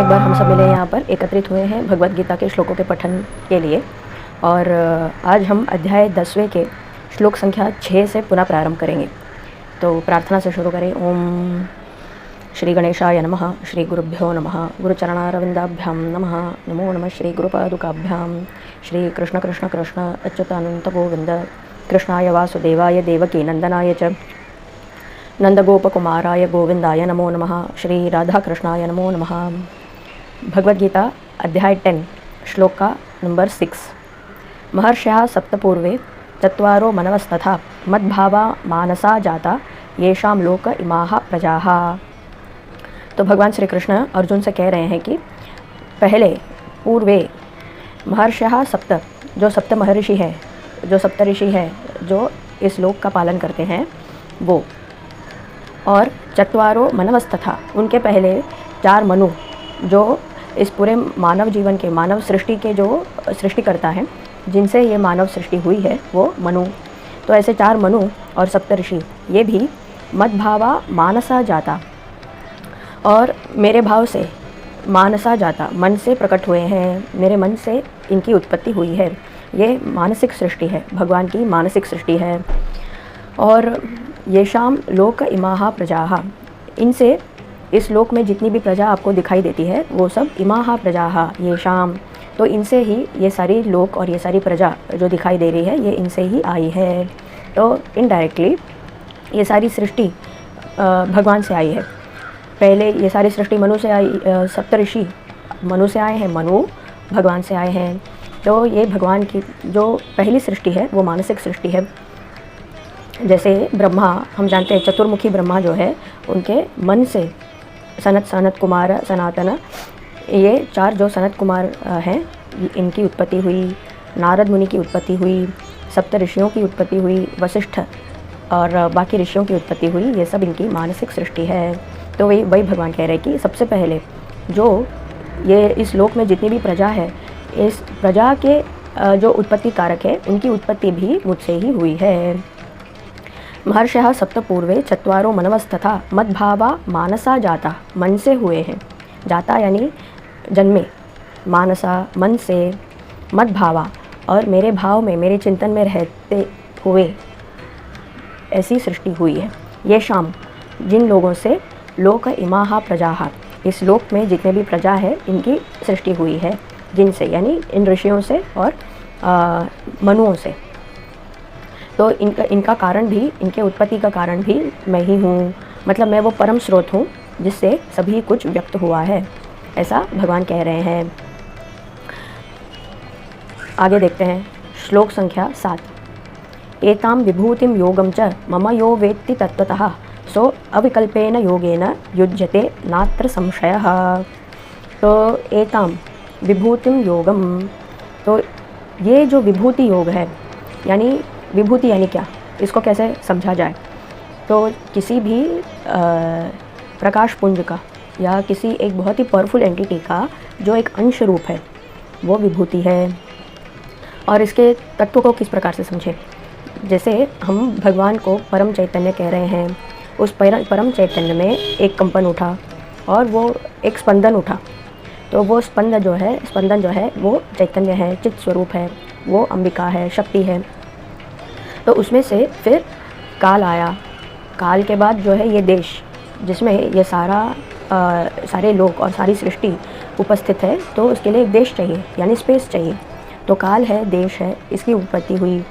बार हम सब मिले यहाँ पर एकत्रित हुए हैं भगवत गीता के श्लोकों के पठन के लिए। और आज हम अध्याय 10वें के श्लोक संख्या 6 से पुनः प्रारंभ करेंगे। तो प्रार्थना से शुरू करें। ओम श्री गणेशाय नमः, श्री गुरुभ्यो नमः, गुरुचरणारविंदाभ्यां नमः, नमो नमः श्री गुरुपादुकाभ्यां, श्री कृष्ण कृष्ण कृष्ण अच्युतानंत गोविंद, कृष्णाय वासुदेवाय देवकी नंदनाय च नंदगोपकुमाराय गोविंदाय नमो नमः, श्री राधा कृष्णाय नमो नमः। भगवद गीता अध्याय 10 श्लोक का नंबर 6। महर्षयः सप्तपूर्वे चत्वारो मनवस्तथा मद्भावा मानसा जाता येषां लोक इमाः प्रजाः। तो भगवान श्री कृष्ण अर्जुन से कह रहे हैं कि पहले पूर्वे महर्षयः सप्त, जो सप्त महर्षि है, जो सप्त ऋषि है, जो इस लोक का पालन करते हैं वो, और चत्वारो मनवस्तथा, उनके पहले 4 मनु, जो इस पूरे मानव जीवन के, मानव सृष्टि के जो सृष्टिकर्ता हैं, जिनसे ये मानव सृष्टि हुई है, वो मनु। तो ऐसे 4 मनु और सप्तऋषि, ये भी मद्भावा मानसा जाता, और मेरे भाव से मानसा जाता, मन से प्रकट हुए हैं, मेरे मन से इनकी उत्पत्ति हुई है। ये मानसिक सृष्टि है, भगवान की मानसिक सृष्टि है। और येषां लोक इमाः प्रजाः, इनसे इस लोक में जितनी भी प्रजा आपको दिखाई देती है वो सब इमाः प्रजाः येषां, तो इनसे ही ये सारी लोक और ये सारी प्रजा जो दिखाई दे रही है ये इनसे ही आई है। तो इनडायरेक्टली ये सारी सृष्टि भगवान से आई है। पहले ये सारी सृष्टि मनु से आई, सप्तऋषि मनु से आए हैं, मनु भगवान से आए हैं। तो ये भगवान की जो पहली सृष्टि है वो मानसिक सृष्टि है। जैसे ब्रह्मा, हम जानते हैं चतुर्मुखी ब्रह्मा जो है, उनके मन से सनत कुमार सनातन, ये 4 जो सनत कुमार हैं, इनकी उत्पत्ति हुई। नारद मुनि की उत्पत्ति हुई, सप्त ऋषियों की उत्पत्ति हुई, वशिष्ठ और बाकी ऋषियों की उत्पत्ति हुई। ये सब इनकी मानसिक सृष्टि है। तो वही भगवान कह रहे हैं कि सबसे पहले जो ये इस लोक में जितनी भी प्रजा है, इस प्रजा के जो उत्पत्ति कारक है, उनकी उत्पत्ति भी मुझसे ही हुई है। महर्षयः सप्तपूर्वे चत्वारो मनवस्तथा मद्भावा मानसा जाता, मन से हुए हैं, जाता यानी जन्मे, मानसा मन से, मद्भावा और मेरे भाव में, मेरे चिंतन में रहते हुए ऐसी सृष्टि हुई है। ये शाम, जिन लोगों से लोक इमाः प्रजाः, इस लोक में जितने भी प्रजा है इनकी सृष्टि हुई है, जिनसे यानी इन ऋषियों से और मनुओं से। तो इनका कारण भी, इनके उत्पत्ति का कारण भी मैं ही हूँ, मतलब मैं वो परम स्रोत हूँ जिससे सभी कुछ व्यक्त हुआ है, ऐसा भगवान कह रहे हैं। आगे देखते हैं श्लोक संख्या 7। एतां विभूतिं योगं च मम यो वेत्ति तत्त्वतः सो अविकल्पेन योगेन युज्यते नात्र संशयः। तो एतां विभूतिं योगम, तो ये जो विभूति योग है, यानी विभूति यानी क्या, इसको कैसे समझा जाए। तो किसी भी प्रकाश पुंज का या किसी एक बहुत ही पावरफुल एंटिटी का जो एक अंश रूप है वो विभूति है। और इसके तत्व को किस प्रकार से समझें, जैसे हम भगवान को परम चैतन्य कह रहे हैं, उस परम चैतन्य में एक कंपन उठा और वो एक स्पंदन उठा, तो वो स्पंदन जो है वो चैतन्य है, चित्त स्वरूप है, वो अंबिका है, शक्ति है। तो उसमें से फिर काल आया, काल के बाद जो है ये देश, जिसमें ये सारे लोक और सारी सृष्टि उपस्थित है, तो उसके लिए एक देश चाहिए, यानी स्पेस चाहिए। तो काल है, देश है, इसकी उत्पत्ति हुई।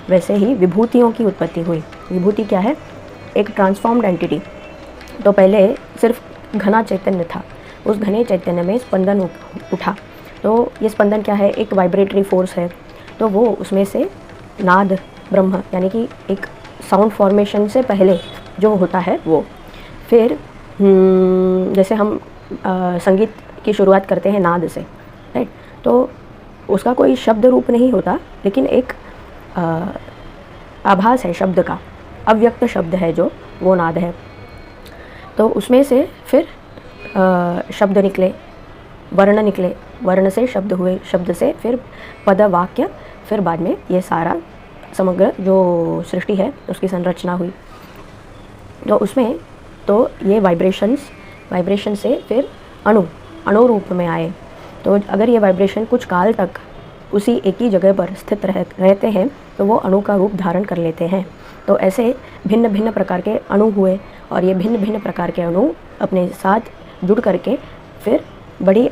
वैसे ही विभूतियों की उत्पत्ति हुई। विभूति क्या है? एक ट्रांसफॉर्म्ड एंटिटी। तो पहले सिर्फ घना चैतन्य था, उस घने चैतन्य में स्पंदन उठा। तो ये स्पंदन क्या है? एक वाइब्रेटरी फोर्स है। तो वो उसमें से नाद ब्रह्म, यानी कि एक साउंड फॉर्मेशन से पहले जो होता है वो, फिर जैसे हम संगीत की शुरुआत करते हैं नाद से, राइट? तो उसका कोई शब्द रूप नहीं होता, लेकिन एक आभास है शब्द का, अव्यक्त शब्द है जो, वो नाद है। तो उसमें से फिर शब्द निकले, वर्ण निकले, वर्ण से शब्द हुए, शब्द से फिर पद, वाक्य, फिर बाद में ये सारा समग्र जो सृष्टि है उसकी संरचना हुई। तो उसमें तो ये वाइब्रेशन से फिर अणु, अणु रूप में आए, तो अगर ये वाइब्रेशन कुछ काल तक उसी एक ही जगह पर स्थित रहते हैं तो वो अणु का रूप धारण कर लेते हैं। तो ऐसे भिन्न भिन्न प्रकार के अणु हुए और ये भिन्न भिन्न प्रकार के अणु अपने साथ जुड़ करके फिर बड़ी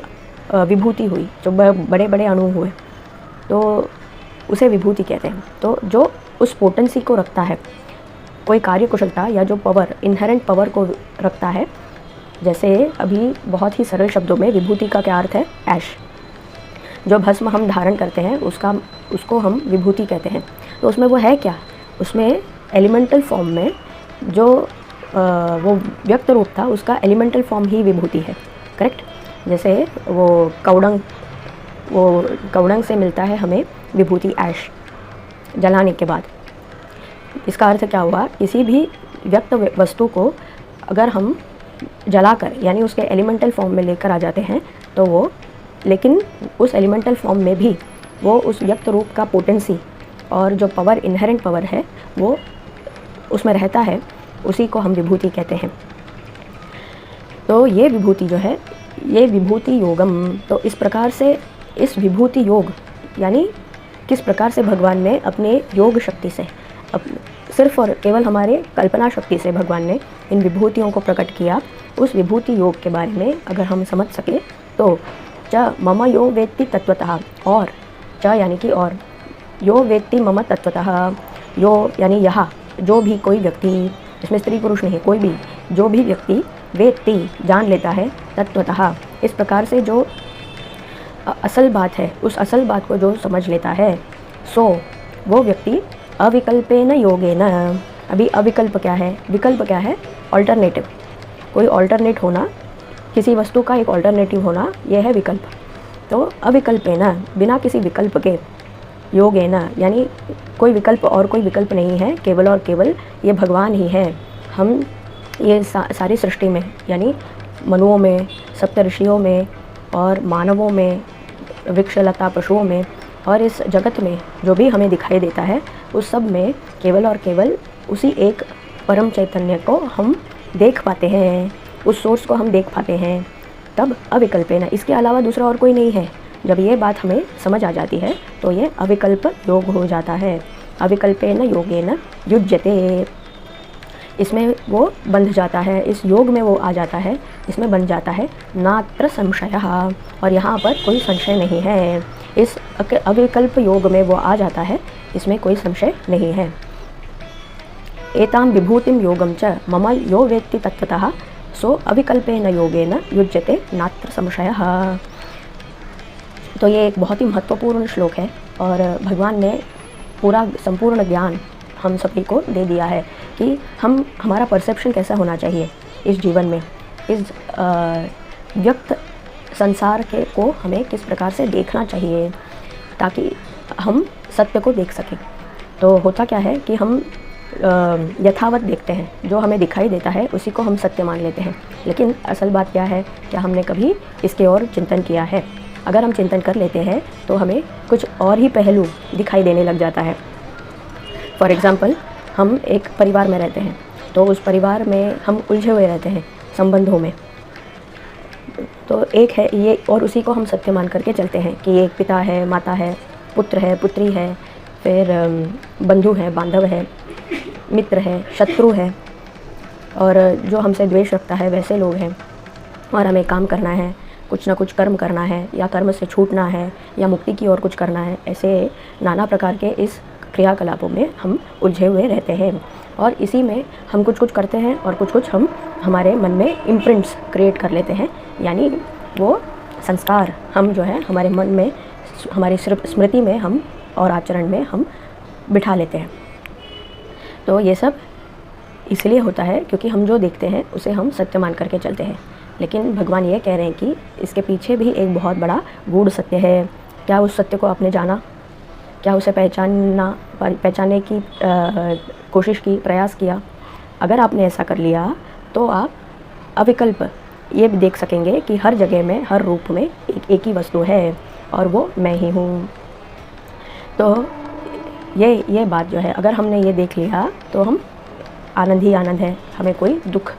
विभूति हुई, जो बड़े बड़े अणु हुए तो उसे विभूति कहते हैं। तो जो उस पोटेंसी को रखता है, कोई कार्य कुशलता या जो पावर, इनहेरेंट पावर को रखता है, जैसे अभी बहुत ही सरल शब्दों में विभूति का क्या अर्थ है? ऐश। जो भस्म हम धारण करते हैं उसको हम विभूति कहते हैं। तो उसमें वो है क्या? उसमें एलिमेंटल फॉर्म में जो वो व्यक्त रूप था उसका एलिमेंटल फॉर्म ही विभूति है, करेक्ट। जैसे वो कवड़ंग से मिलता है हमें विभूति, ऐश जलाने के बाद। इसका अर्थ क्या हुआ? किसी भी व्यक्त वस्तु को अगर हम जलाकर यानी उसके एलिमेंटल फॉर्म में लेकर आ जाते हैं तो वो, लेकिन उस एलिमेंटल फॉर्म में भी वो उस व्यक्त रूप का पोटेंसी और जो पावर, इनहेरेंट पावर है वो उसमें रहता है, उसी को हम विभूति कहते हैं। तो ये विभूति जो है, ये विभूति योगम। तो इस प्रकार से इस विभूति योग यानी किस प्रकार से भगवान ने अपने योग शक्ति से, सिर्फ और केवल हमारे कल्पना शक्ति से भगवान ने इन विभूतियों को प्रकट किया। उस विभूति योग के बारे में अगर हम समझ सके तो च मम यो वेत्ति तत्वतः, और च यानी कि और, यो वेत्ति मम तत्वतः, यो यानी यह, जो भी कोई व्यक्ति, इसमें स्त्री पुरुष नहीं, कोई भी, जो भी व्यक्ति वेत्ति जान लेता है, तत्वतः इस प्रकार से जो असल बात है, उस असल बात को जो समझ लेता है, सो वो व्यक्ति अविकल्पेन योगेन। अभी अविकल्प क्या है? विकल्प क्या है? ऑल्टरनेटिव, कोई ऑल्टरनेट होना, किसी वस्तु का एक ऑल्टरनेटिव होना, यह है विकल्प। तो अविकल्पेन, बिना किसी विकल्प के, योगेन यानी कोई विकल्प और कोई विकल्प नहीं है, केवल और केवल ये भगवान ही है। हम ये सारी सृष्टि में यानी मनुओं में, सप्तऋषियों में और मानवों में, वृक्ष लता पशुओं में और इस जगत में जो भी हमें दिखाई देता है उस सब में केवल और केवल उसी एक परम चैतन्य को हम देख पाते हैं, उस सोर्स को हम देख पाते हैं। तब अविकल्पेन, इसके अलावा दूसरा और कोई नहीं है। जब ये बात हमें समझ आ जाती है तो ये अविकल्प योग हो जाता है। अविकल्पेन योगेन युज्यते, इसमें वो बंध जाता है, इस योग में वो आ जाता है, इसमें बन जाता है। नात्र संशयः, और यहाँ पर कोई संशय नहीं है। इस अविकल्प योग में वो आ जाता है, इसमें कोई संशय नहीं है। एतां विभूतिं योगं च मम यो वेत्ति तत्वतः सो अविकल्पेन योगेन युज्यते नात्र संशयः। तो ये एक बहुत ही महत्वपूर्ण श्लोक है और भगवान ने पूरा संपूर्ण ज्ञान हम सभी को दे दिया है कि हमारा परसेप्शन कैसा होना चाहिए इस जीवन में, इस व्यक्त संसार को हमें किस प्रकार से देखना चाहिए ताकि हम सत्य को देख सकें। तो होता क्या है कि हम यथावत देखते हैं, जो हमें दिखाई देता है उसी को हम सत्य मान लेते हैं, लेकिन असल बात क्या है? क्या हमने कभी इसके और चिंतन किया है? अगर हम चिंतन कर लेते हैं तो हमें कुछ और ही पहलू दिखाई देने लग जाता है। फॉर एग्ज़ाम्पल, हम एक परिवार में रहते हैं तो उस परिवार में हम उलझे हुए रहते हैं संबंधों में। तो एक है ये, और उसी को हम सत्य मान करके चलते हैं कि एक पिता है, माता है, पुत्र है, पुत्री है, फिर बंधु है, बांधव है, मित्र है, शत्रु है, और जो हमसे द्वेष रखता है वैसे लोग हैं। और हमें काम करना है, कुछ ना कुछ कर्म करना है, या कर्म से छूटना है, या मुक्ति की ओर कुछ करना है। ऐसे नाना प्रकार के इस क्रियाकलापों में हम उलझे हुए रहते हैं और इसी में हम कुछ कुछ करते हैं और कुछ कुछ हम हमारे मन में इम्प्रिंट्स क्रिएट कर लेते हैं, यानी वो संस्कार हम जो है हमारे मन में, हमारी स्मृति में हम और आचरण में हम बिठा लेते हैं। तो ये सब इसलिए होता है क्योंकि हम जो देखते हैं उसे हम सत्य मान करके चलते हैं। लेकिन भगवान ये कह रहे हैं कि इसके पीछे भी एक बहुत बड़ा गूढ़ सत्य है। क्या उस सत्य को आपने जाना? क्या उसे पहचानने की कोशिश की, प्रयास किया? अगर आपने ऐसा कर लिया तो आप अविकल्प ये भी देख सकेंगे कि हर जगह में, हर रूप में एक ही वस्तु है और वो मैं ही हूँ। तो ये बात जो है, अगर हमने ये देख लिया तो हम आनंद ही आनंद है, हमें कोई दुख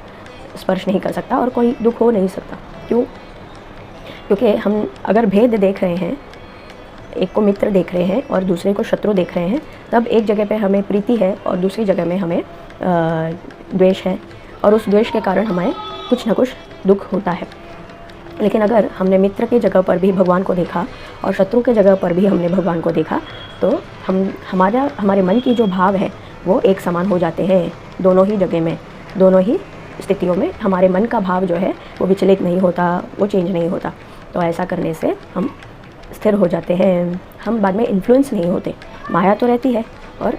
स्पर्श नहीं कर सकता और कोई दुख हो नहीं सकता। क्यों? क्योंकि हम अगर भेद देख रहे हैं, एक को मित्र देख रहे हैं और दूसरे को शत्रु देख रहे हैं, तब एक जगह पे हमें प्रीति है और दूसरी जगह में हमें द्वेष है, और उस द्वेष के कारण हमें कुछ ना कुछ दुख होता है। लेकिन अगर हमने मित्र की जगह पर भी भगवान को देखा और शत्रु के जगह पर भी हमने भगवान को देखा, तो हमारे मन की जो भाव है वो एक समान हो जाते हैं। दोनों ही जगह में, दोनों ही स्थितियों में हमारे मन का भाव जो है वो विचलित नहीं होता, वो चेंज नहीं होता। तो ऐसा करने से हम स्थिर हो जाते हैं, हम बाद में इन्फ्लुएंस नहीं होते। माया तो रहती है और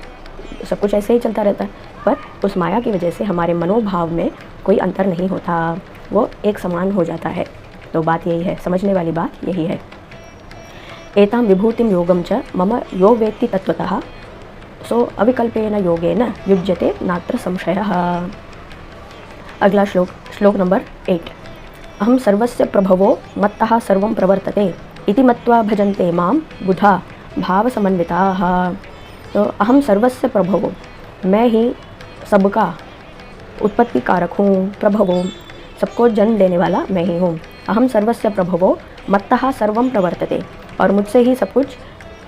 सब कुछ ऐसे ही चलता रहता है, पर उस माया की वजह से हमारे मनोभाव में कोई अंतर नहीं होता, वो एक समान हो जाता है। तो बात यही है, समझने वाली बात यही है। एतां विभूतिं योगं च मम यो वेत्ति तत्वतः सो अविकल्पेन योगेन युज्यते नात्र संशयः। अगला श्लोक नंबर 8। अहं सर्वस्य प्रभवो मत्तः सर्वं प्रवर्तते इति मत्वा भजन्ते मां बुधा भावसमन्विताः। तो अहम सर्वस्य प्रभवो, मैं ही सबका उत्पत्ति कारक हूँ, प्रभवो, सबको जन्म देने वाला मैं ही हूँ। अहम सर्वस्य प्रभवो मत्तः सर्वं प्रवर्तते, और मुझसे ही सब कुछ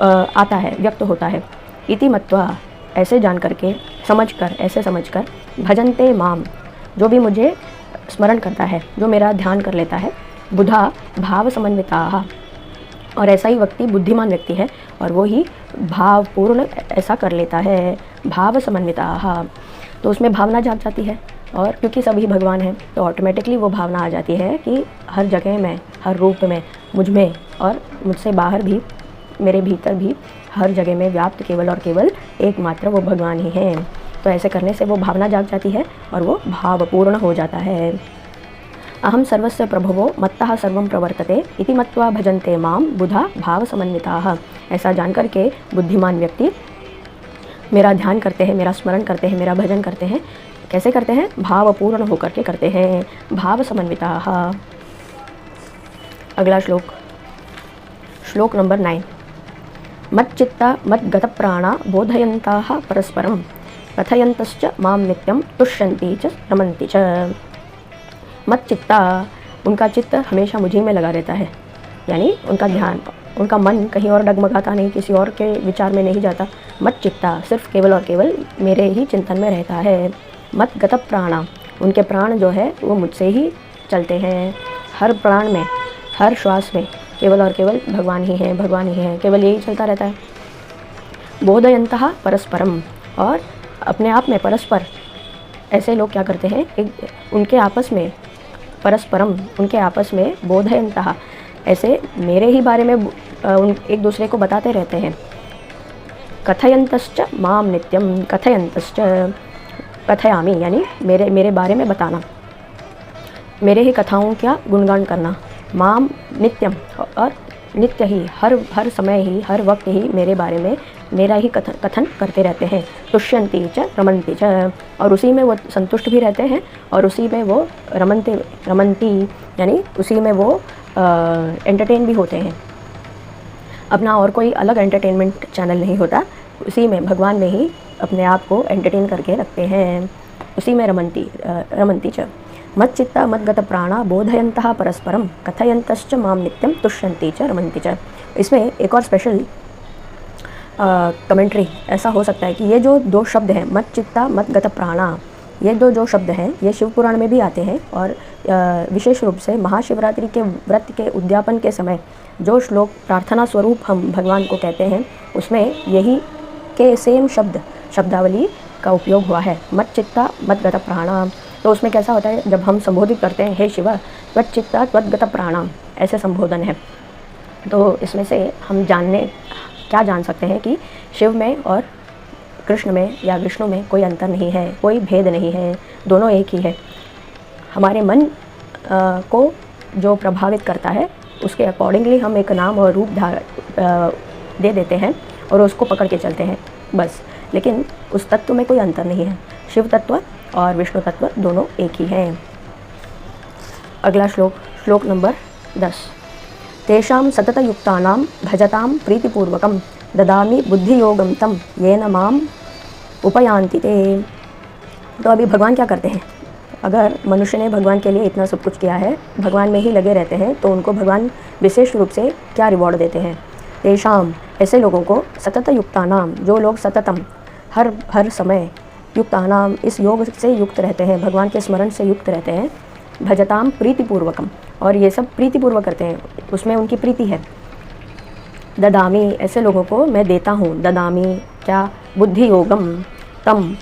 आता है, व्यक्त होता है। इति मत्वा, ऐसे जान करके, ऐसे समझकर, भजन्ते माम, जो भी मुझे स्मरण करता है, जो मेरा ध्यान कर लेता है, बुधा भाव समन्विताः, और ऐसा ही व्यक्ति बुद्धिमान व्यक्ति है और वो ही भावपूर्ण ऐसा कर लेता है, भाव समन्विताः। तो उसमें भावना जाग जाती है, और क्योंकि सभी भगवान हैं तो ऑटोमेटिकली वो भावना आ जाती है कि हर जगह में, हर रूप में, मुझ में और मुझसे बाहर भी, मेरे भीतर भी, हर जगह में व्याप्त केवल और केवल एकमात्र वो भगवान ही हैं। तो ऐसे करने से वो भावना जाग जाती है और वो भावपूर्ण हो जाता है। अहम सर्वस्य प्रभवो मत्तः सर्वं प्रवर्तते इति मत्वा भजन्ते माम बुधा भाव समन्विताः। ऐसा जान करके बुद्धिमान व्यक्ति मेरा ध्यान करते हैं, मेरा स्मरण करते हैं, मेरा भजन करते हैं। कैसे करते हैं? भावपूर्ण होकर के करते हैं, भाव समन्विताः। अगला श्लोक नंबर 9। मच्चित्ता मद्गतप्राणा बोधयन्ताः परस्परं कथयन्तश्च मां नित्यं तुष्यन्ति च रमन्ति च। मच्चित्ता, उनका चित्त हमेशा मुझी में लगा रहता है, यानी उनका ध्यान, उनका मन कहीं और डगमगाता नहीं, किसी और के विचार में नहीं जाता। मच्चित्ता, सिर्फ केवल और केवल मेरे ही चिंतन में रहता है। मद्गत प्राणा, उनके प्राण जो है वो मुझसे ही चलते हैं। हर प्राण में, हर श्वास में केवल और केवल भगवान ही हैं, भगवान ही हैं, केवल यही चलता रहता है। बोधयन्तः परस्परम, और अपने आप में परस्पर, ऐसे लोग क्या करते हैं, उनके आपस में परस्परम, उनके आपस में बोधयन्तः, ऐसे मेरे ही बारे में एक दूसरे को बताते रहते हैं। कथयन्तश्च माम नित्यम, कथयन्तश्च, कथयामि यानी मेरे बारे में बताना, मेरे ही कथाओं का गुणगान करना। माम नित्यम, और नित्य ही, हर समय ही, हर वक्त ही मेरे बारे में मेरा ही कथन करते रहते हैं। तुष्यन्ति च रमन्ति च, और उसी में वो संतुष्ट भी रहते हैं और उसी में वो रमन्ति यानी उसी में वो एंटरटेन भी होते हैं। अपना और कोई अलग एंटरटेनमेंट चैनल नहीं होता, उसी में, भगवान में ही अपने आप को एंटरटेन करके रखते हैं, उसी में रमन्ति च। मच्चित्ता मद्गत प्राणा बोधयन्तः परस्परम कथयन्तश्च माम नित्यम तुष्यन्ति च रमन्ति च। इसमें एक और स्पेशल कमेंट्री ऐसा हो सकता है कि ये जो दो शब्द हैं, मच्चित्ता मद्गत प्राणा, ये जो शब्द हैं ये शिव पुराण में भी आते हैं, और विशेष रूप से महाशिवरात्रि के व्रत के उद्यापन के समय जो श्लोक प्रार्थना स्वरूप हम भगवान को कहते हैं, उसमें यही के सेम शब्दावली का उपयोग हुआ है, मच्चित्ता मद्गत प्राणा। तो उसमें कैसा होता है, जब हम संबोधित करते हैं, हे शिव त्वच्चित्ता त्वद्गत प्राणा, ऐसे संबोधन है। तो इसमें से हम क्या जान सकते हैं कि शिव में और कृष्ण में या विष्णु में कोई अंतर नहीं है, कोई भेद नहीं है, दोनों एक ही है। हमारे मन को जो प्रभावित करता है उसके अकॉर्डिंगली हम एक नाम और रूप दे देते हैं और उसको पकड़ के चलते हैं बस, लेकिन उस तत्व में कोई अंतर नहीं है। शिव तत्व और विष्णु तत्व दोनों एक ही हैं। अगला श्लोक नंबर 10। तेषां सततयुक्तानां भजतां प्रीतिपूर्वकं ददामि बुद्धियोगं तं येन माम उपयान्ति ते। तो अभी भगवान क्या करते हैं, अगर मनुष्य ने भगवान के लिए इतना सब कुछ किया है, भगवान में ही लगे रहते हैं, तो उनको भगवान विशेष रूप से क्या रिवॉर्ड देते हैं। तेषाम, ऐसे लोगों को, सतत युक्तानाम, जो लोग सततम हर समय युक्तानाम, इस योग से युक्त रहते हैं, भगवान के स्मरण से युक्त रहते हैं, भजताम प्रीतिपूर्वकम, और ये सब प्रीतिपूर्वक करते हैं, उसमें उनकी प्रीति है। ददामी, ऐसे लोगों को मैं देता हूँ। ददामी क्या, बुद्धि योगम तम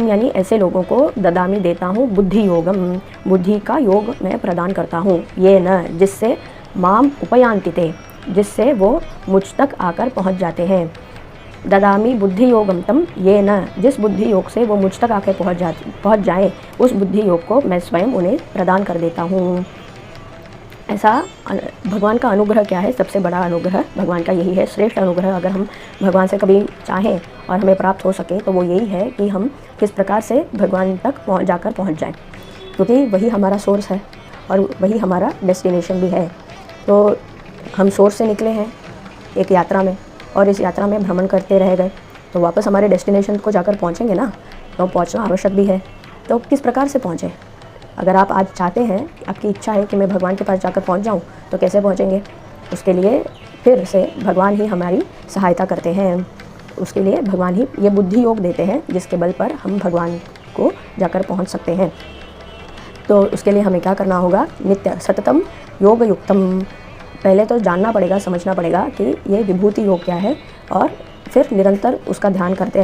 यानी ऐसे लोगों को ददामी देता हूँ, बुद्धि योगम, बुद्धि का योग मैं प्रदान करता हूँ। ये न, जिससे माम उपयांतिते, जिससे वो मुझ तक आकर पहुँच जाते हैं। ददामी बुद्धि योगम तम ये न, जिस बुद्धि योग से वो मुझ तक आकर पहुँच जाए, उस बुद्धि योग को मैं स्वयं उन्हें प्रदान कर देता हूँ। ऐसा भगवान का अनुग्रह क्या है, सबसे बड़ा अनुग्रह भगवान का यही है, श्रेष्ठ अनुग्रह अगर हम भगवान से कभी चाहें और हमें प्राप्त हो सके तो वो यही है कि हम किस प्रकार से भगवान तक पहुंच जाएं, क्योंकि वही हमारा सोर्स है और वही हमारा डेस्टिनेशन भी है। तो हम सोर्स से निकले हैं एक यात्रा में, और इस यात्रा में भ्रमण करते रह गए, तो वापस हमारे डेस्टिनेशन को जाकर पहुँचेंगे ना, तो पहुँचना आवश्यक भी है। तो किस प्रकार से पहुँचें, अगर आप आज चाहते हैं, आपकी इच्छा है कि मैं भगवान के पास जाकर पहुंच जाऊं, तो कैसे पहुंचेंगे? उसके लिए फिर से भगवान ही हमारी सहायता करते हैं। उसके लिए भगवान ही ये बुद्धि योग देते हैं, जिसके बल पर हम भगवान को जाकर पहुंच सकते हैं। तो उसके लिए हमें क्या करना होगा? नित्य सततम योग युक्तम, पहले तो जानना पड़ेगा, समझना पड़ेगा कि ये विभूति योग क्या है, और फिर निरंतर उसका ध्यान करते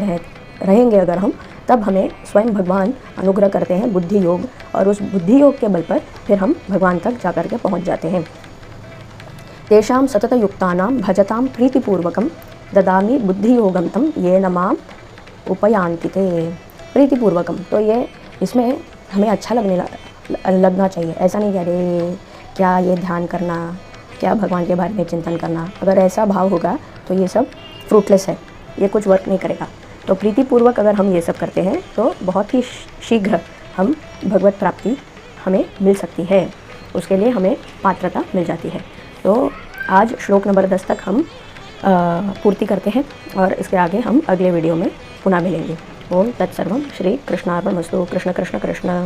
रहेंगे अगर हम, तब हमें स्वयं भगवान अनुग्रह करते हैं बुद्धि योग, और उस बुद्धि योग के बल पर फिर हम भगवान तक जाकर के पहुंच जाते हैं। तेषाम सतत युक्तानाम भजताम प्रीतिपूर्वकम ददामी बुद्धि योगम तम ये न माम उपयांति ते। प्रीतिपूर्वकम, तो ये इसमें हमें अच्छा लगना चाहिए, ऐसा नहीं कि अरे क्या ये ध्यान करना, क्या भगवान के बारे में चिंतन करना, अगर ऐसा भाव होगा तो ये सब फ्रूटलेस है, ये कुछ वर्क नहीं करेगा। तो प्रीतिपूर्वक अगर हम ये सब करते हैं तो बहुत ही शीघ्र हम भगवत प्राप्ति हमें मिल सकती है, उसके लिए हमें पात्रता मिल जाती है। तो आज श्लोक नंबर 10 तक हम पूर्ति करते हैं, और इसके आगे हम अगले वीडियो में पुनः मिलेंगे। ओम तत्सर्वम श्री कृष्णार्पणमस्तु। कृष्ण कृष्ण कृष्ण।